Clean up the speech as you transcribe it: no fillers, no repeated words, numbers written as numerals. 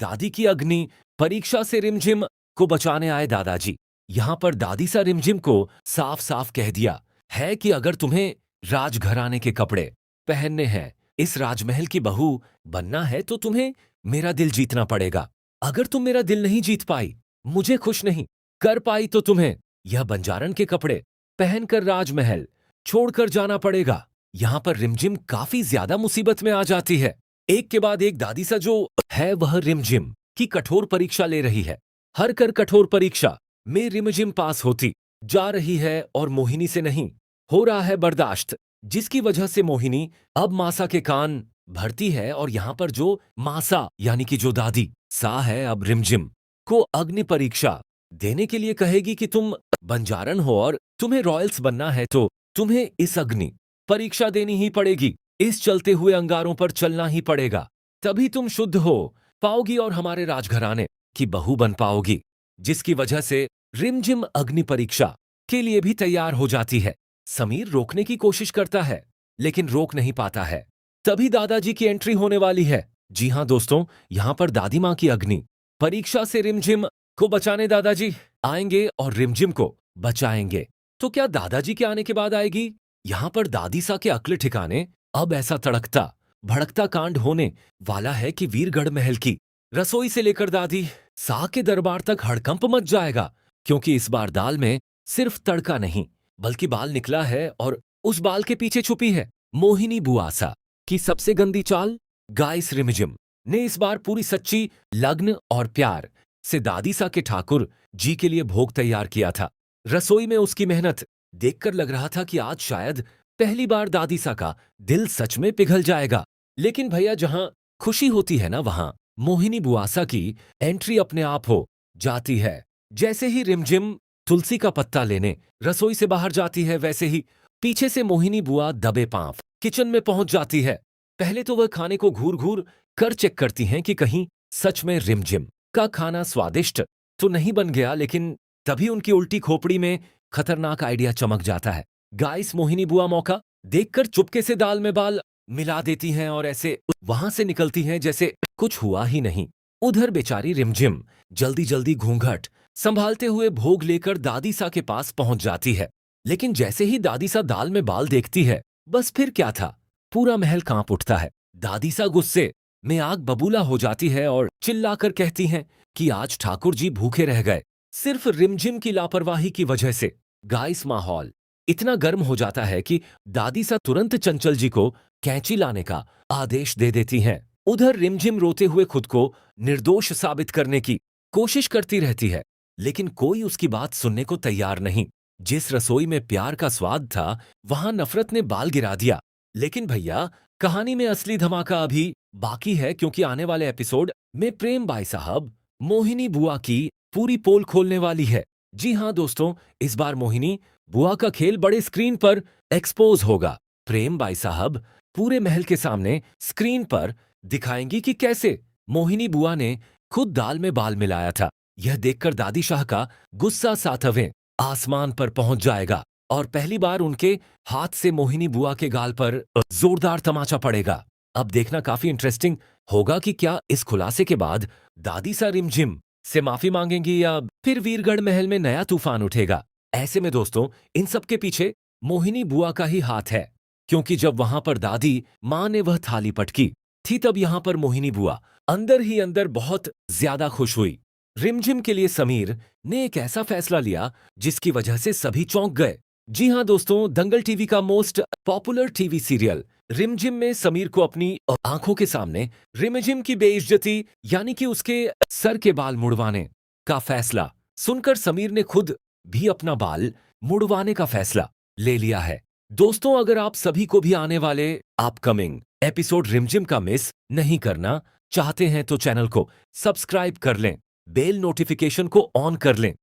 दादी की अग्नि परीक्षा से रिमझिम को बचाने आए दादाजी। यहाँ पर दादी सा रिमझिम को साफ साफ कह दिया है कि अगर तुम्हें राजघराने के कपड़े पहनने हैं, इस राजमहल की बहू बनना है, तो तुम्हें मेरा दिल जीतना पड़ेगा। अगर तुम मेरा दिल नहीं जीत पाई, मुझे खुश नहीं कर पाई, तो तुम्हें यह बंजारन के कपड़े पहनकर राजमहल छोड़कर जाना पड़ेगा। यहाँ पर रिमझिम काफी ज्यादा मुसीबत में आ जाती है। एक के बाद एक दादी सा जो है वह रिमझिम की कठोर परीक्षा ले रही है। हर कर कठोर परीक्षा में रिमझिम पास होती जा रही है और मोहिनी से नहीं हो रहा है बर्दाश्त, जिसकी वजह से मोहिनी अब मासा के कान भरती है और यहाँ पर जो मासा यानी कि जो दादी सा है अब रिमझिम को अग्नि परीक्षा देने के लिए कहेगी कि तुम बंजारन हो और तुम्हें रॉयल्स बनना है, तो तुम्हें इस अग्नि परीक्षा देनी ही पड़ेगी। इस चलते हुए अंगारों पर चलना ही पड़ेगा, तभी तुम शुद्ध हो पाओगी और हमारे राजघराने की बहू बन पाओगी। जिसकी वजह से रिमझिम अग्नि परीक्षा के लिए भी तैयार हो जाती है। समीर रोकने की कोशिश करता है लेकिन रोक नहीं पाता है। तभी दादाजी की एंट्री होने वाली है। जी हां दोस्तों, यहां पर दादी मां की अग्नि परीक्षा से रिमझिम को बचाने दादाजी आएंगे और रिमझिम को बचाएंगे। तो क्या दादाजी के आने के बाद आएगी यहां पर दादी सा के अक्ल ठिकाने? अब ऐसा तड़कता भड़कता कांड होने वाला है कि वीरगढ़ महल की रसोई से लेकर दादी सा के दरबार तक हड़कंप मच जाएगा, क्योंकि इस बार दाल में सिर्फ तड़का नहीं बल्कि बाल निकला है और उस बाल के पीछे छुपी है मोहिनी बुआसा की सबसे गंदी चाल। गाइस, रिमझिम ने इस बार पूरी सच्ची लग्न और प्यार से दादी सा के ठाकुर जी के लिए भोग तैयार किया था। रसोई में उसकी मेहनत देखकर लग रहा था कि आज शायद पहली बार दादी सा का दिल सच में पिघल जाएगा। लेकिन भैया, जहां खुशी होती है ना, वहां मोहिनी बुआसा की एंट्री अपने आप हो जाती है। जैसे ही रिमझिम तुलसी का पत्ता लेने रसोई से बाहर जाती है, वैसे ही पीछे से मोहिनी बुआ दबे पांव किचन में पहुंच जाती है। पहले तो वह खाने को घूर घूर कर चेक करती हैं कि कहीं सच में रिमझिम का खाना स्वादिष्ट तो नहीं बन गया, लेकिन तभी उनकी उल्टी खोपड़ी में खतरनाक आइडिया चमक जाता है। गाइस, मोहिनी बुआ मौका देखकर चुपके से दाल में बाल मिला देती हैं और ऐसे वहां से निकलती हैं जैसे कुछ हुआ ही नहीं। उधर बेचारी रिमझिम जल्दी जल्दी घूंघट संभालते हुए भोग लेकर दादी सा के पास पहुंच जाती है। लेकिन जैसे ही दादी सा दाल में बाल देखती है, बस फिर क्या था, पूरा महल कांप उठता है। दादी सा गुस्से में आग बबूला हो जाती है और चिल्लाकर कहती हैं कि आज ठाकुर जी भूखे रह गए सिर्फ रिमझिम की लापरवाही की वजह से। गाइस, माहौल इतना गर्म हो जाता है कि दादी सा तुरंत चंचल जी को कैंची लाने का आदेश दे देती हैं। उधर रिमझिम रोते हुए खुद को निर्दोष साबित करने की कोशिश करती रहती है, लेकिन कोई उसकी बात सुनने को तैयार नहीं। जिस रसोई में प्यार का स्वाद था, वहां नफरत ने बाल गिरा दिया। लेकिन भैया, कहानी में असली धमाका अभी बाकी है, क्योंकि आने वाले एपिसोड में प्रेम बाई साहब मोहिनी बुआ की पूरी पोल खोलने वाली है। जी हां दोस्तों, इस बार मोहिनी बुआ का खेल बड़े स्क्रीन पर एक्सपोज होगा। प्रेम बाई साहब पूरे महल के सामने स्क्रीन पर दिखाएंगी कि कैसे मोहिनी बुआ ने खुद दाल में बाल मिलाया था। यह देखकर दादी शाह का गुस्सा सातवें आसमान पर पहुंच जाएगा और पहली बार उनके हाथ से मोहिनी बुआ के गाल पर जोरदार तमाचा पड़ेगा। अब देखना काफी इंटरेस्टिंग होगा कि क्या इस खुलासे के बाद दादी सा रिमझिम से माफी मांगेंगी या फिर वीरगढ़ महल में नया तूफान उठेगा। ऐसे में दोस्तों, इन सब के पीछे मोहिनी बुआ का ही हाथ है, क्योंकि जब वहां पर दादी मां ने वह थाली पटकी थी, तब यहां पर मोहिनी बुआ अंदर ही अंदर बहुत ज्यादा खुश हुई। रिमझिम के लिए समीर ने एक ऐसा फैसला लिया जिसकी वजह से सभी चौंक गए। जी हां दोस्तों, दंगल टीवी का मोस्ट पॉपुलर टीवी सीरियल रिमझिम में समीर को अपनी आंखों के सामने रिमझिम की बेइज्जती यानी कि उसके सर के बाल मुड़वाने का फैसला सुनकर समीर ने खुद भी अपना बाल मुड़वाने का फैसला ले लिया है। दोस्तों, अगर आप सभी को भी आने वाले अपकमिंग एपिसोड रिमझिम का मिस नहीं करना चाहते हैं तो चैनल को सब्सक्राइब कर लें, बेल नोटिफिकेशन को ऑन कर लें